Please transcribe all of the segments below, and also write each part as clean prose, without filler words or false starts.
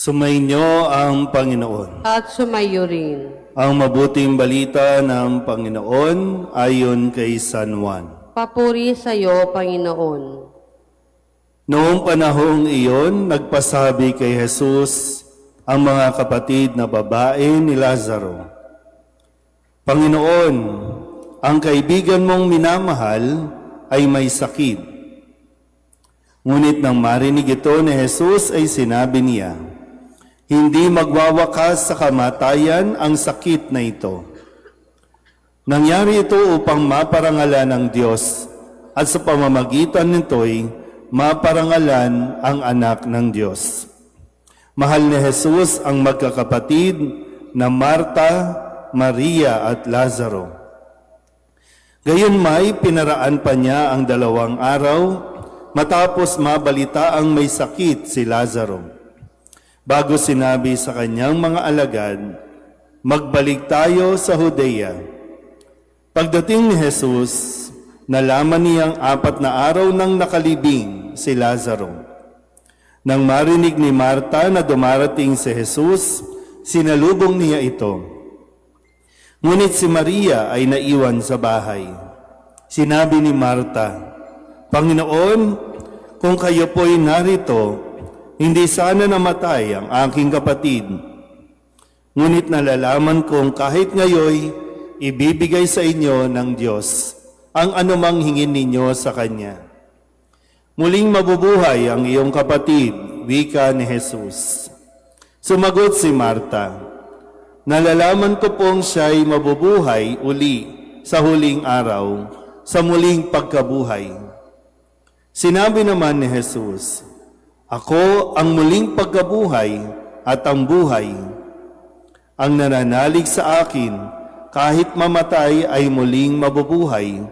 Sumainyo ang Panginoon. At sumayo rin. Ang mabuting balita ng Panginoon ayon kay San Juan. Papuri sa iyo, Panginoon. Noong panahong iyon, nagpasabi kay Jesus ang mga kapatid na babae ni Lazaro, Panginoon, ang kaibigan mong minamahal ay may sakit. Ngunit nang marinig ito ni Jesus ay sinabi niya, hindi magwawakas sa kamatayan ang sakit na ito. Nangyari ito upang maparangalan ng Diyos at sa pamamagitan nito'y maparangalan ang anak ng Diyos. Mahal ni Jesus ang magkakapatid na Marta, Maria at Lazaro. Gayon may pinaraan pa niya ang 2 araw matapos mabalita ang may sakit si Lazaro. Bago sinabi sa kanyang mga alagad, magbalik tayo sa Judea. Pagdating ni Jesus, nalaman niyang 4 na araw nang nakalibing si Lazaro. Nang marinig ni Marta na dumarating si Jesus, sinalubong niya ito. Ngunit si Maria ay naiwan sa bahay. Sinabi ni Marta, Panginoon, kung kayo po'y narito, hindi sana namatay ang aking kapatid. Ngunit nalalaman kong kahit ngayoy, ibibigay sa inyo ng Diyos ang anumang hingin ninyo sa Kanya. Muling mabubuhay ang iyong kapatid, wika ni Jesus. Sumagot si Marta, nalalaman ko pong siya'y mabubuhay uli sa huling araw, sa muling pagkabuhay. Sinabi naman ni Jesus, ako ang muling pagkabuhay at ang buhay. Ang nananalig sa akin, kahit mamatay ay muling mabubuhay.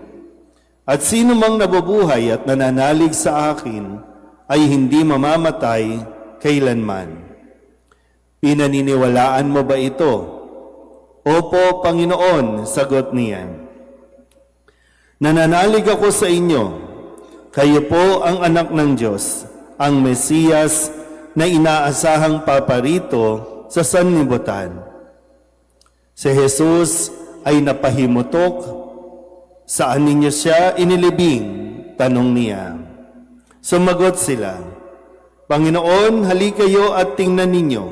At sino mang nabubuhay at nananalig sa akin, ay hindi mamamatay kailanman. Pinaniniwalaan mo ba ito? Opo, Panginoon, sagot niya. Nananalig ako sa inyo, kayo po ang anak ng Diyos, ang Mesiyas na inaasahang paparito sa sanlibutan. Si Jesus ay napahimutok. Saan ninyo siya inilibing? Tanong niya. Sumagot sila, Panginoon, hali kayo at tingnan ninyo.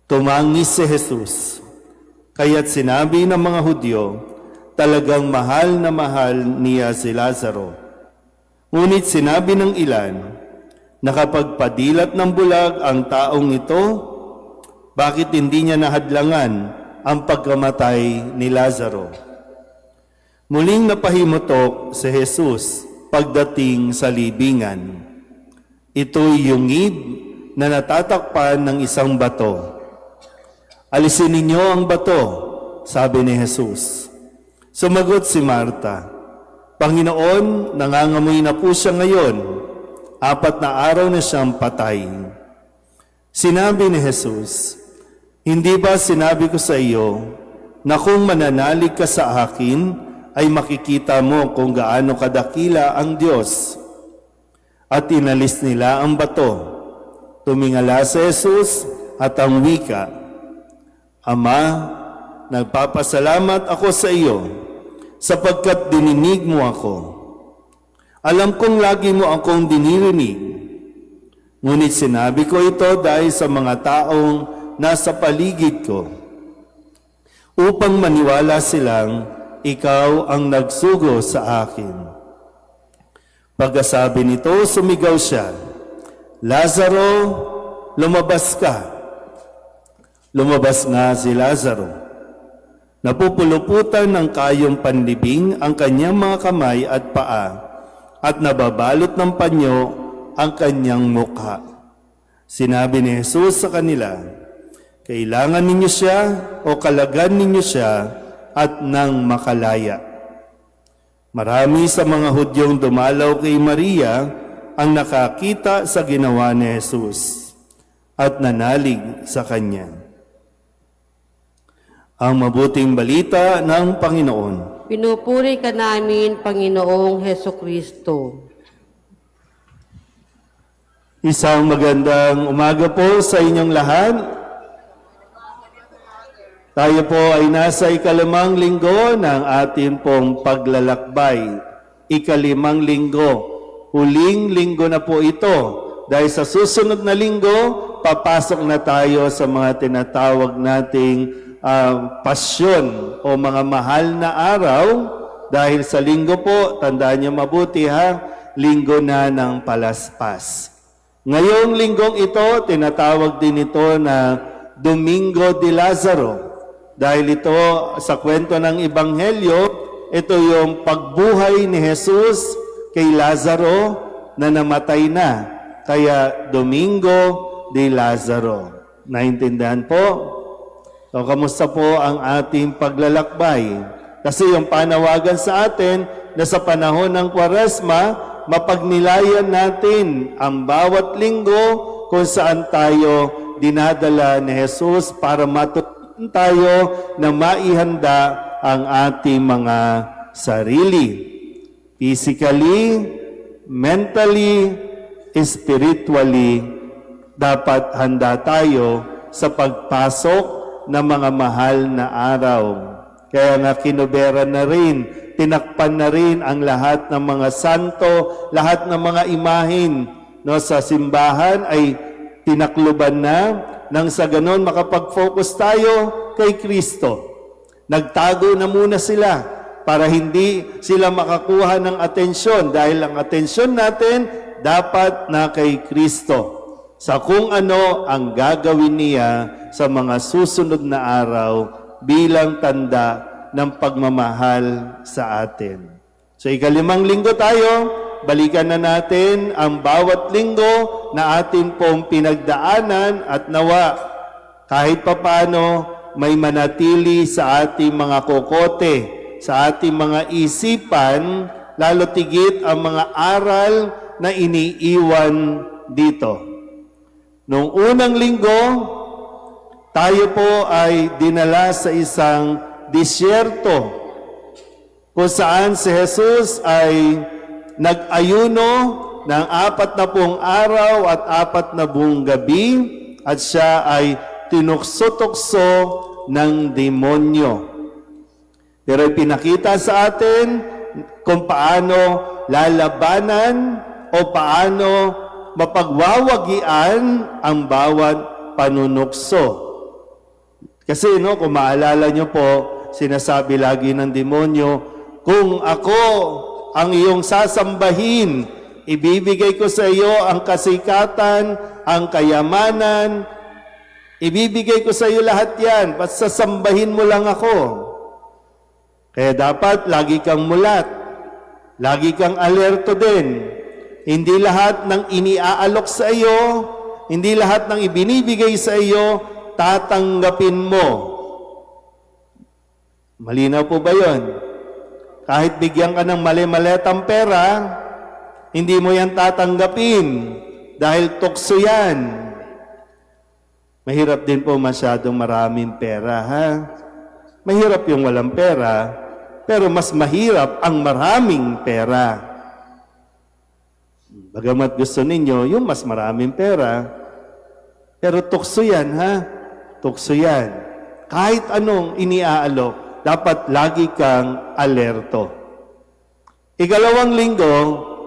Tumangis si Jesus. Kaya't sinabi ng mga Hudyo, talagang mahal na mahal niya si Lazaro. Ngunit sinabi ng ilan, nakapagpadilat ng bulag ang taong ito, bakit hindi niya nahadlangan ang pagkamatay ni Lazaro? Muling napahimutok si Jesus pagdating sa libingan. Ito'y yungib na natatakpan ng isang bato. Alisin ninyo ang bato, sabi ni Jesus. Sumagot si Marta, Panginoon, nangangamoy na po siya ngayon. 4 na araw na siyang patay. Sinabi ni Jesus, hindi ba sinabi ko sa iyo na kung mananalig ka sa akin, ay makikita mo kung gaano kadakila ang Diyos? At inalis nila ang bato. Tumingala si Jesus at ang wika, Ama, nagpapasalamat ako sa iyo sapagkat dininig mo ako. Alam kong lagi mo akong dinirinig. Ngunit sinabi ko ito dahil sa mga taong nasa paligid ko, upang maniwala silang ikaw ang nagsugo sa akin. Pagkasabi nito, sumigaw siya, Lazaro, lumabas ka. Lumabas nga si Lazaro. Napupuluputan ng kayong panlibing ang kanyang mga kamay at paa, at nababalot ng panyo ang kanyang mukha. Sinabi ni Jesus sa kanila, kailangan ninyo siya o kalagan ninyo siya at nang makalaya. Marami sa mga Hudyong dumalaw kay Maria ang nakakita sa ginawa ni Jesus at nanalig sa kanya. Ang mabuting balita ng Panginoon. Pinupuri ka namin, Panginoong Hesukristo. Isang magandang umaga po sa inyong lahat. Tayo po ay nasa ikalimang linggo ng ating pong paglalakbay. Ikalimang linggo. Huling linggo na po ito. Dahil sa susunod na linggo, papasok na tayo sa mga tinatawag nating pasyon o mga mahal na araw. Dahil sa linggo po, tandaan niyo mabuti ha, linggo na ng palaspas. Ngayong linggong ito, tinatawag din ito na Domingo de Lazaro. Dahil ito, sa kwento ng Ebanghelyo, ito yung pagbuhay ni Jesus kay Lazaro na namatay na. Kaya Domingo de Lazaro. Naintindihan po? So, kamusta po ang ating paglalakbay? Kasi yung panawagan sa atin na sa panahon ng Kwaresma, mapagnilayan natin ang bawat linggo kung saan tayo dinadala ni Jesus para matutunan tayo na maihanda ang ating mga sarili. Physically, mentally, spiritually, dapat handa tayo sa pagpasok ng mga mahal na araw. Kaya nga kinubera na rin, tinakpan na rin ang lahat ng mga santo, lahat ng mga imahin no, sa simbahan ay tinakluban na nang sa ganon makapag-focus tayo kay Kristo. Nagtago na muna sila para hindi sila makakuha ng atensyon dahil ang atensyon natin dapat na kay Kristo sa kung ano ang gagawin niya sa mga susunod na araw bilang tanda ng pagmamahal sa atin. So ikalimang linggo tayo, balikan na natin ang bawat linggo na atin pong pinagdaanan at nawa kahit papano may manatili sa ating mga kokote, sa ating mga isipan, lalo tigit ang mga aral na iniiwan dito. Noong unang linggo, tayo po ay dinala sa isang disyerto kung saan si Jesus ay nag-ayuno ng 40 araw at 40 gabi at siya ay tinukso-tukso ng demonyo. Pero pinakita sa atin kung paano lalabanan o paano mapagwawagian ang bawat panunukso. Kasi kung maalala nyo po, sinasabi lagi ng demonyo, kung ako ang iyong sasambahin, ibibigay ko sa iyo ang kasikatan, ang kayamanan, ibibigay ko sa iyo lahat yan, at sasambahin mo lang ako. Kaya dapat lagi kang mulat, lagi kang alerto din. Hindi lahat ng iniaalok sa iyo, hindi lahat ng ibinibigay sa iyo, tatanggapin mo. Malinaw po ba yun? Kahit bigyan ka ng mali-maletang pera, hindi mo yan tatanggapin dahil tukso yan. Mahirap din po masyadong maraming pera, ha? Mahirap yung walang pera, pero mas mahirap ang maraming pera. Bagamat gusto ninyo yung mas maraming pera, pero tukso yan, ha? Tukso yan. Kahit anong iniaalok, dapat lagi kang alerto. Ikalawang linggo,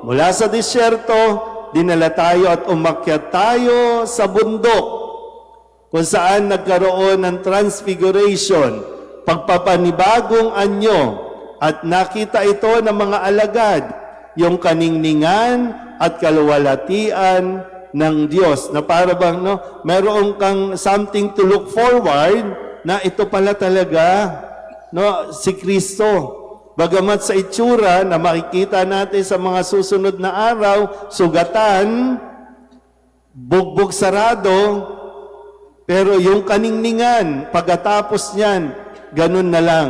mula sa disyerto, dinala tayo at umakyat tayo sa bundok kung saan nagkaroon ng transfiguration, pagpapanibagong anyo, at nakita ito ng mga alagad, yung kaningningan at kaluwalhatian ng Diyos, na para bang meron kang something to look forward na ito pala talaga si Kristo. Bagamat sa itsura na makikita natin sa mga susunod na araw, sugatan, bugbog sarado, pero yung kaningningan, pagkatapos niyan, ganun na lang.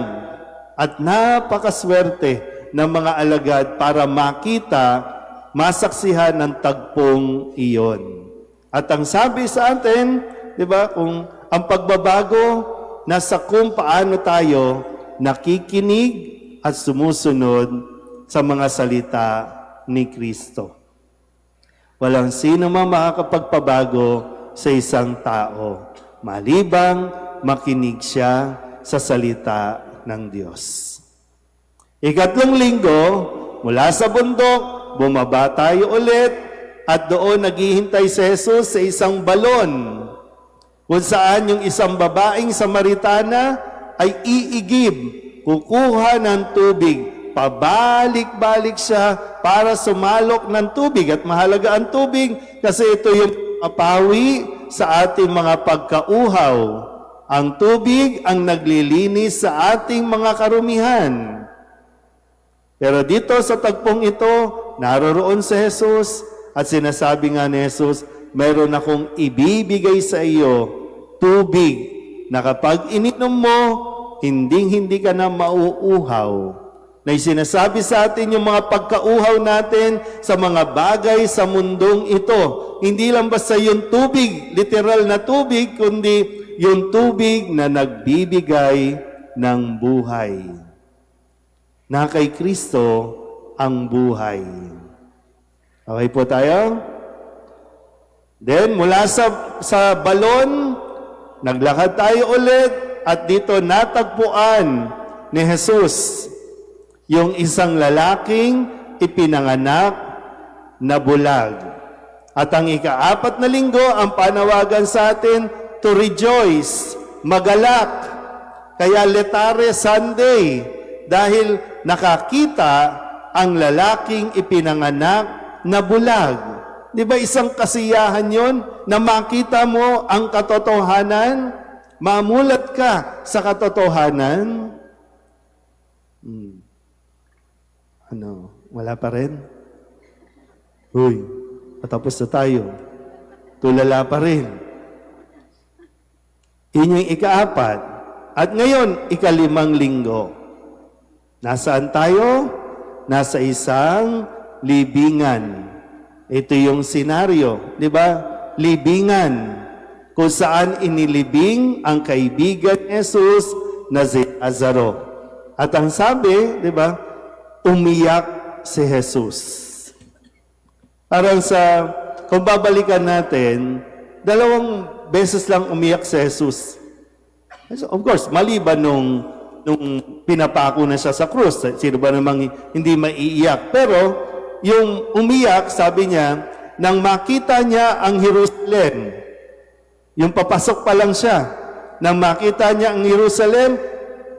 At napakaswerte ng mga alagad para makita, masaksihan ng tagpong iyon. At ang sabi sa atin, di ba, kung ang pagbabago nasa kung paano tayo nakikinig at sumusunod sa mga salita ni Kristo. Walang sino man makakapagpabago sa isang tao, malibang makinig siya sa salita ng Diyos. Ikatlong linggo, mula sa bundok, bumaba tayo ulit at doon naghihintay si Jesus sa isang balon kung saan yung isang babaeng Samaritana ay iigib, kukuha ng tubig. Pabalik-balik siya para sumalok ng tubig. At mahalaga ang tubig kasi ito yung mapawi sa ating mga pagkauhaw. Ang tubig ang naglilinis sa ating mga karumihan. Pero dito sa tagpong ito, naroroon si Jesus at sinasabi nga ni Jesus, meron akong ibibigay sa iyo, tubig, na kapag ininom mo, hindi ka na mauuhaw. Na sinasabi sa atin yung mga pagkauhaw natin sa mga bagay sa mundong ito. Hindi lang basta yung tubig, literal na tubig, kundi yung tubig na nagbibigay ng buhay. Na kay Kristo ang buhay. Okay po tayo? Then, mula sa balon, naglakad tayo ulit at dito natagpuan ni Jesus yung isang lalaking ipinanganak na bulag. At ang ika-4 na linggo, ang panawagan sa atin, to rejoice, magalak. Kaya Letare Sunday, dahil nakakita ang lalaking ipinanganak na bulag. Di ba isang kasiyahan yon na makita mo ang katotohanan? Mamulat ka sa katotohanan? Ano, wala pa rin? Uy, patapos na tayo. Tulala pa rin. Yun yung ika-4. At ngayon, ika-5 linggo. Nasaan tayo? Nasa isang libingan. Ito yung senaryo, di ba? Libingan. Kung saan inilibing ang kaibigan ni Jesus na si Lazaro. At ang sabi, di ba? Umiyak si Jesus. Parang kung babalikan natin, 2 beses lang umiyak si Jesus. Of course, maliban nung pinapako na siya sa krus, sino ba namang hindi maiiyak? Pero, yung umiyak, sabi niya, nang makita niya ang Jerusalem, yung papasok pa lang siya, nang makita niya ang Jerusalem,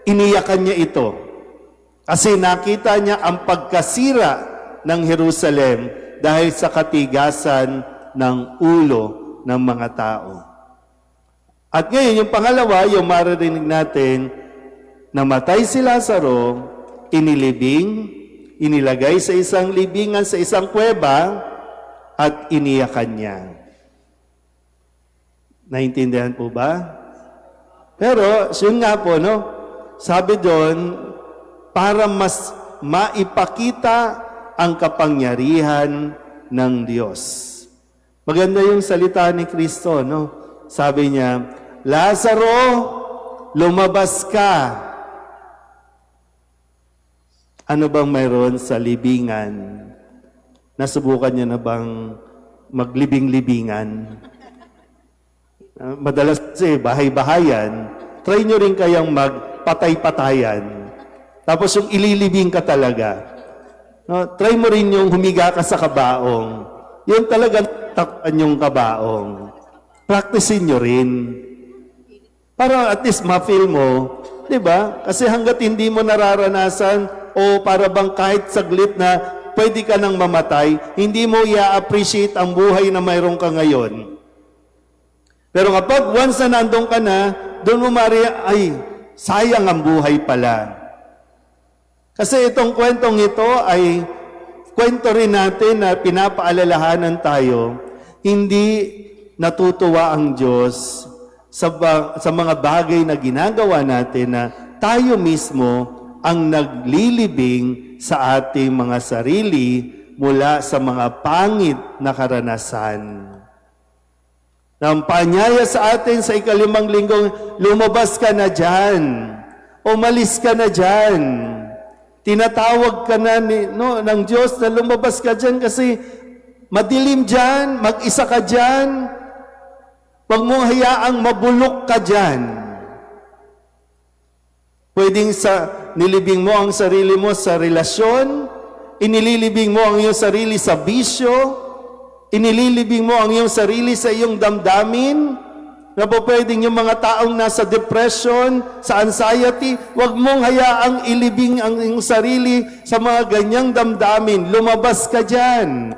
iniyakan niya ito. Kasi nakita niya ang pagkasira ng Jerusalem dahil sa katigasan ng ulo ng mga tao. At ngayon, yung pangalawa, yung maririnig natin, namatay si Lazaro, inilagay sa isang libingan, sa isang kuweba, at iniyakan niya. Naintindihan po ba? Pero, yun nga po, no? Sabi doon, para mas maipakita ang kapangyarihan ng Diyos. Maganda yung salita ni Kristo, no? Sabi niya, Lazaro, lumabas ka. Ano bang mayroon sa libingan? Nasubukan niya na bang maglibing-libingan? Madalas kasi bahay-bahayan, try nyo rin kayang magpatay-patayan. Tapos yung ililibing ka talaga. No, try mo rin yung humiga ka sa kabaong. Yun talagang takpan yung kabaong. Practicein nyo rin. Para at least ma-feel mo, di ba? Kasi hanggat hindi mo nararanasan o para bang kahit saglit na pwede ka nang mamatay, hindi mo i-appreciate ang buhay na mayroon ka ngayon. Pero kapag once na nandun ka na, doon mo ay, sayang ang buhay pala. Kasi itong kwentong ito ay kwento rin natin na pinapaalalahanan tayo, hindi natutuwa ang Diyos sa mga bagay na ginagawa natin na tayo mismo ang naglilibing sa ating mga sarili mula sa mga pangit na karanasan. Nang paanyaya sa atin sa ika-5 linggong, lumabas ka na dyan, umalis ka na dyan. Tinatawag ka na ng Diyos na lumabas ka dyan kasi Madilim dyan, mag-isa ka dyan. Huwag mong hayaang mabulok ka dyan. Pwedeng nilibing mo ang sarili mo sa relasyon, inililibing mo ang iyong sarili sa bisyo, inililibing mo ang iyong sarili sa iyong damdamin, na po pwedeng yung mga taong nasa depression, sa anxiety, huwag mong hayaang ilibing ang iyong sarili sa mga ganyang damdamin. Lumabas ka dyan.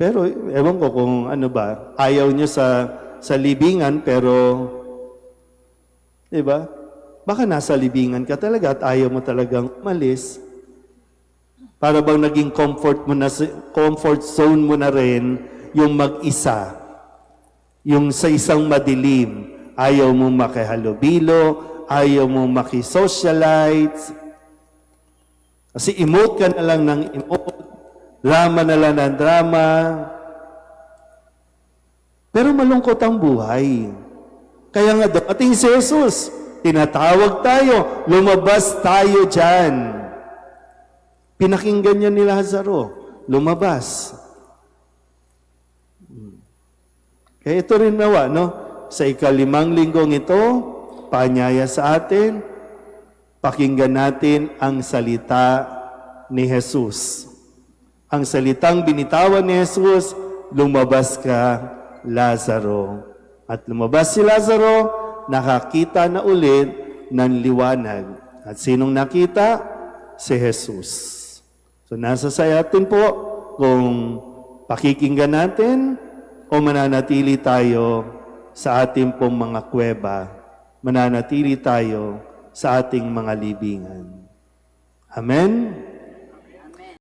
Pero, ewan ko kung ano ba, ayaw nyo sa libingan, pero, di ba? Baka nasa libingan ka talaga at ayaw mo talagang umalis. Para bang naging comfort zone mo na rin yung mag-isa. Yung sa isang madilim, ayaw mo makihalubilo, ayaw mo makisocialize. Kasi emote ka na lang ng emote, drama na lang ng drama. Pero malungkot ang buhay. Kaya nga dating si Jesus, tinatawag tayo, lumabas tayo dyan. Pinakinggan niya ni Lazaro, lumabas. Kaya ito rin nawa, no? Sa ika-5 linggong ito, paanyaya sa atin, pakinggan natin ang salita ni Jesus. Ang salitang binitawan ni Jesus, lumabas ka, Lazaro. At lumabas si Lazaro, nakakita na ulit ng liwanag. At sinong nakita? Si Jesus. So nasa sa atin po kung pakikinggan natin o mananatili tayo sa ating pong mga kuweba, mananatili tayo sa ating mga libingan. Amen?